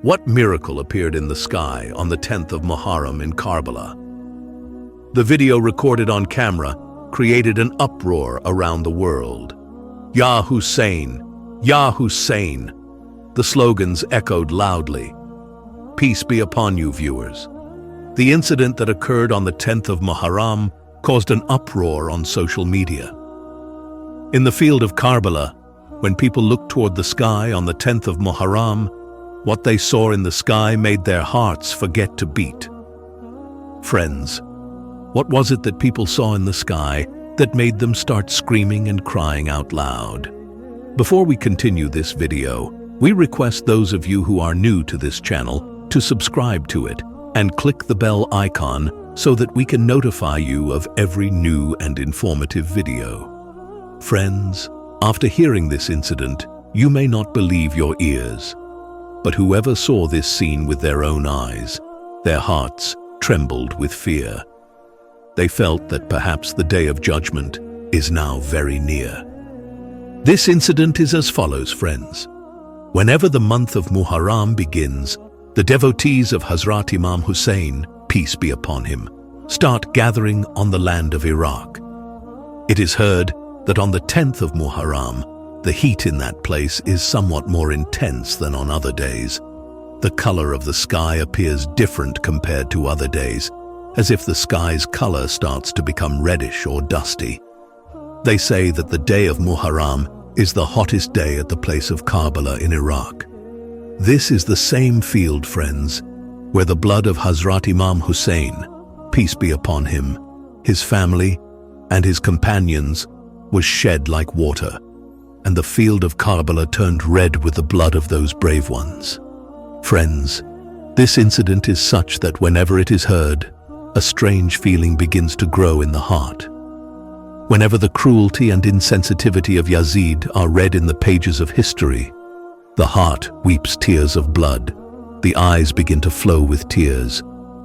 What miracle appeared in the sky on the 10th of Muharram in Karbala? The video recorded on camera created an uproar around the world. Ya Hussain! Ya Hussain! The slogans echoed loudly. Peace be upon you, viewers. The incident that occurred on the 10th of Muharram caused an uproar on social media. In the field of Karbala, when people looked toward the sky on the 10th of Muharram, what they saw in the sky made their hearts forget to beat. Friends, what was it that people saw in the sky that made them start screaming and crying out loud? Before we continue this video, we request those of you who are new to this channel to subscribe to it and click the bell icon so that we can notify you of every new and informative video. Friends, after hearing this incident, you may not believe your ears. But whoever saw this scene with their own eyes, their hearts trembled with fear. They felt that perhaps the day of judgment is now very near. This incident is as follows, friends. Whenever the month of Muharram begins, the devotees of Hazrat Imam Hussain, peace be upon him, start gathering on the land of Iraq. It is heard that on the 10th of Muharram, the heat in that place is somewhat more intense than on other days. The color of the sky appears different compared to other days, as if the sky's color starts to become reddish or dusty. They say that the day of Muharram is the hottest day at the place of Karbala in Iraq. This is the same field, friends, where the blood of Hazrat Imam Hussain, peace be upon him, his family, and his companions was shed like water, and the field of Karbala turned red with the blood of those brave ones. Friends, this incident is such that whenever it is heard, a strange feeling begins to grow in the heart. Whenever the cruelty and insensitivity of Yazid are read in the pages of history, the heart weeps tears of blood, the eyes begin to flow with tears,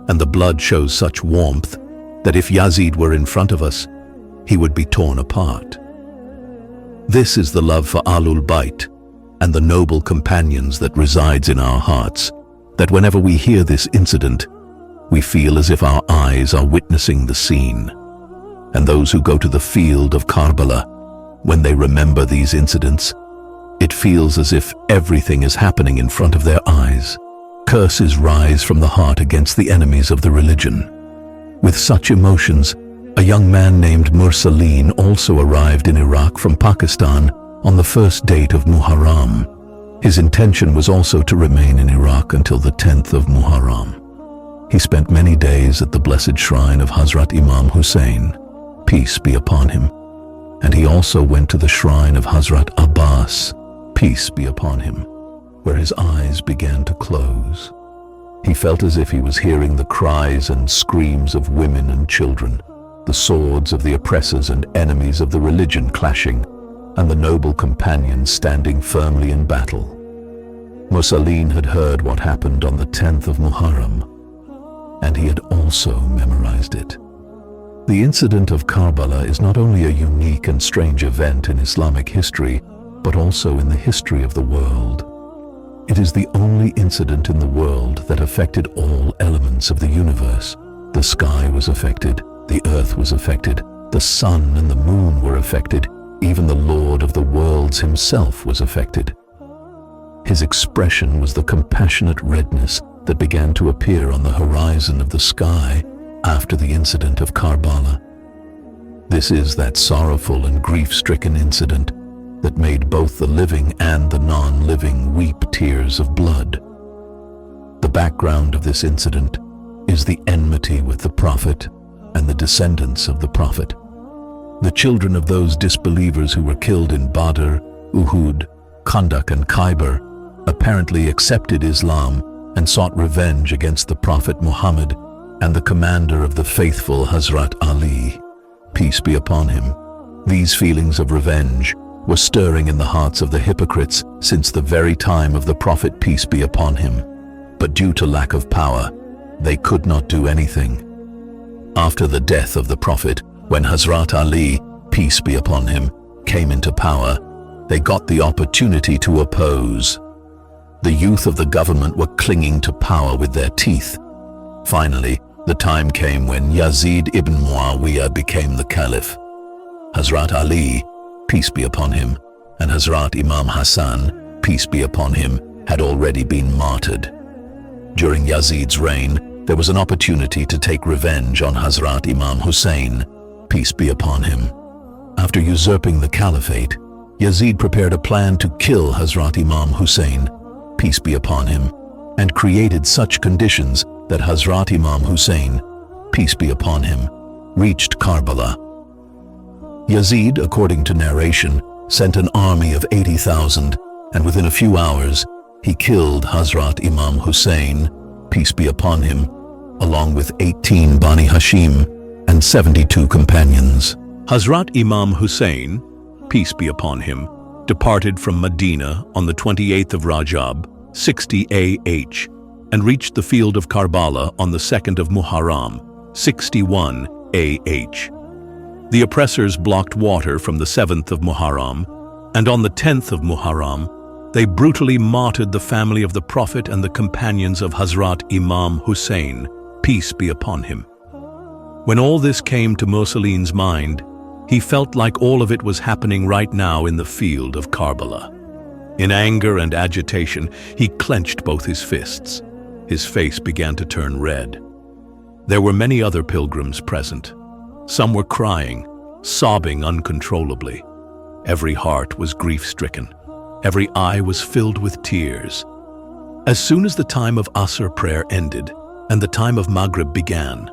and the blood shows such warmth that if Yazid were in front of us, he would be torn apart. This is the love for Ahlul Bayt and the noble companions that resides in our hearts, that whenever we hear this incident, we feel as if our eyes are witnessing the scene. And those who go to the field of Karbala, when they remember these incidents, it feels as if everything is happening in front of their eyes. Curses rise from the heart against the enemies of the religion. With such emotions, a young man named Hussain also arrived in Iraq from Pakistan on the first date of Muharram. His intention was also to remain in Iraq until the 10th of Muharram. He spent many days at the blessed shrine of Hazrat Imam Hussain, peace be upon him, and he also went to the shrine of Hazrat Abbas, peace be upon him, where his eyes began to close. He felt as if he was hearing the cries and screams of women and children, the swords of the oppressors and enemies of the religion clashing, and the noble companions standing firmly in battle. Hussain had heard what happened on the 10th of Muharram, and he had also memorized it. The incident of Karbala is not only a unique and strange event in Islamic history, but also in the history of the world. It is the only incident in the world that affected all elements of the universe. The sky was affected, the earth was affected, the sun and the moon were affected, even the Lord of the worlds himself was affected. His expression was the compassionate redness that began to appear on the horizon of the sky after the incident of Karbala. This is that sorrowful and grief-stricken incident that made both the living and the non-living weep tears of blood. The background of this incident is the enmity with the Prophet and the descendants of the Prophet. The children of those disbelievers who were killed in Badr, Uhud, Khandak and Khyber apparently accepted Islam and sought revenge against the Prophet Muhammad and the commander of the faithful Hazrat Ali, peace be upon him. These feelings of revenge were stirring in the hearts of the hypocrites since the very time of the Prophet, peace be upon him. But due to lack of power, they could not do anything. After the death of the Prophet, when Hazrat Ali, peace be upon him, came into power, they got the opportunity to oppose. The youth of the government were clinging to power with their teeth. Finally, the time came when Yazid ibn Muawiyah became the caliph. Hazrat Ali, peace be upon him, and Hazrat Imam Hussain, peace be upon him, had already been martyred. During Yazid's reign, there was an opportunity to take revenge on Hazrat Imam Hussain, peace be upon him. After usurping the caliphate, Yazid prepared a plan to kill Hazrat Imam Hussain, peace be upon him, and created such conditions that Hazrat Imam Hussain, peace be upon him, reached Karbala. Yazid, according to narration, sent an army of 80,000, and within a few hours, he killed Hazrat Imam Hussain, peace be upon him, along with 18 Bani Hashim and 72 companions. Hazrat Imam Hussain, peace be upon him, departed from Medina on the 28th of Rajab, 60 AH, and reached the field of Karbala on the 2nd of Muharram, 61 AH. The oppressors blocked water from the 7th of Muharram, and on the 10th of Muharram, they brutally martyred the family of the Prophet and the companions of Hazrat Imam Hussain, peace be upon him. When all this came to Mursalin's mind, he felt like all of it was happening right now in the field of Karbala. In anger and agitation, he clenched both his fists. His face began to turn red. There were many other pilgrims present. Some were crying, sobbing uncontrollably. Every heart was grief-stricken. Every eye was filled with tears. As soon as the time of Asr prayer ended and the time of Maghrib began,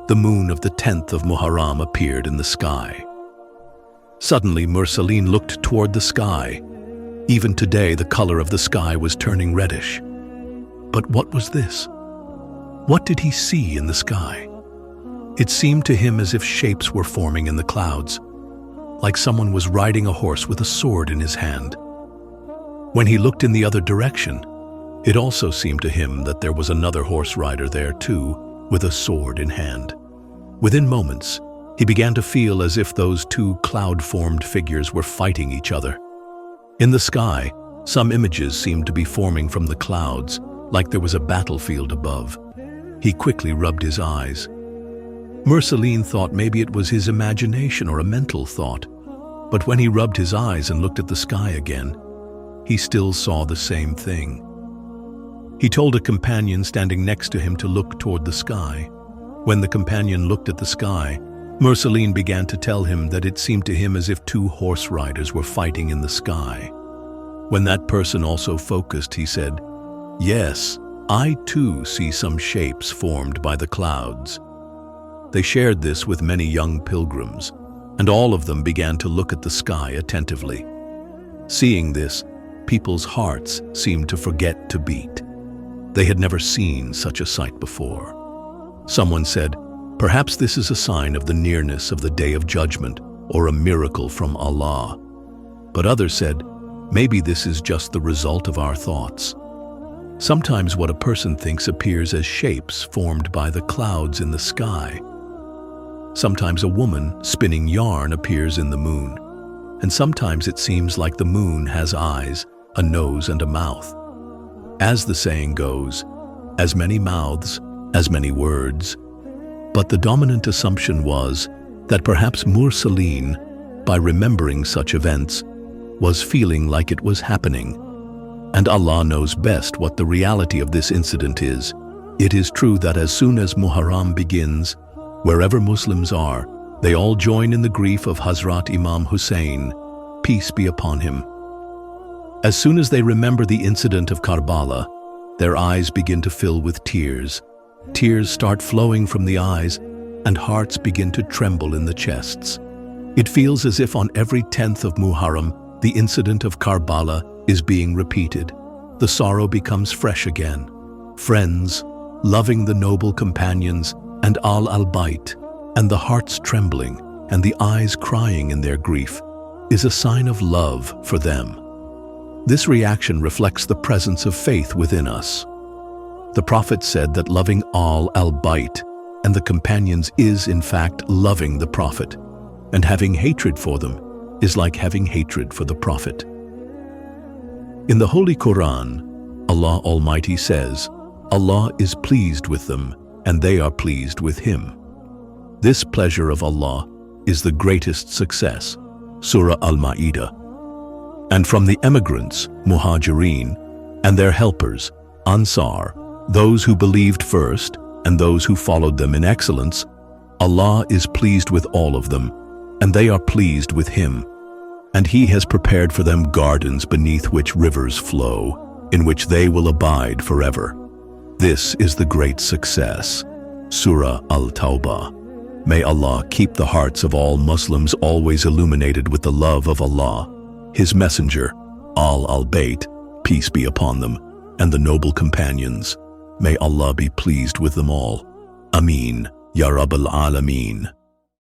the moon of the 10th of Muharram appeared in the sky. Suddenly, Mursalin looked toward the sky. Even today, the color of the sky was turning reddish. But what was this? What did he see in the sky? It seemed to him as if shapes were forming in the clouds, like someone was riding a horse with a sword in his hand. When he looked in the other direction, it also seemed to him that there was another horse rider there too, with a sword in hand. Within moments, he began to feel as if those two cloud-formed figures were fighting each other. In the sky, some images seemed to be forming from the clouds, like there was a battlefield above. He quickly rubbed his eyes. Mursalin thought maybe it was his imagination or a mental thought, but when he rubbed his eyes and looked at the sky again, he still saw the same thing. He told a companion standing next to him to look toward the sky. When the companion looked at the sky, Mursalin began to tell him that it seemed to him as if two horse riders were fighting in the sky. When that person also focused, he said, "Yes, I too see some shapes formed by the clouds." They shared this with many young pilgrims, and all of them began to look at the sky attentively. Seeing this, people's hearts seemed to forget to beat. They had never seen such a sight before. Someone said, "Perhaps this is a sign of the nearness of the Day of Judgment or a miracle from Allah." But others said, "Maybe this is just the result of our thoughts." Sometimes what a person thinks appears as shapes formed by the clouds in the sky. Sometimes a woman spinning yarn appears in the moon, and sometimes it seems like the moon has eyes, a nose and a mouth. As the saying goes, as many mouths, as many words. But the dominant assumption was that perhaps Mursalin, by remembering such events, was feeling like it was happening. And Allah knows best what the reality of this incident is. It is true that as soon as Muharram begins, wherever Muslims are, they all join in the grief of Hazrat Imam Hussain, peace be upon him. As soon as they remember the incident of Karbala, their eyes begin to fill with tears. Tears start flowing from the eyes, and hearts begin to tremble in the chests. It feels as if on every 10th of Muharram, the incident of Karbala is being repeated. The sorrow becomes fresh again. Friends, loving the noble companions, and al-Bayt, and the hearts trembling, and the eyes crying in their grief, is a sign of love for them. This reaction reflects the presence of faith within us. The Prophet said that loving al-Bayt and the companions is, in fact, loving the Prophet, and having hatred for them is like having hatred for the Prophet. In the Holy Quran, Allah Almighty says, Allah is pleased with them, and they are pleased with Him. This pleasure of Allah is the greatest success. Surah Al-Ma'idah. And from the emigrants, Muhajirin, and their helpers, Ansar, those who believed first and those who followed them in excellence, Allah is pleased with all of them, and they are pleased with Him. And He has prepared for them gardens beneath which rivers flow, in which they will abide forever. This is the great success. Surah Al-Tawbah. May Allah keep the hearts of all Muslims always illuminated with the love of Allah, His Messenger, Al-Bayt, peace be upon them, and the noble companions. May Allah be pleased with them all. Ameen, Ya Rabbal Alameen.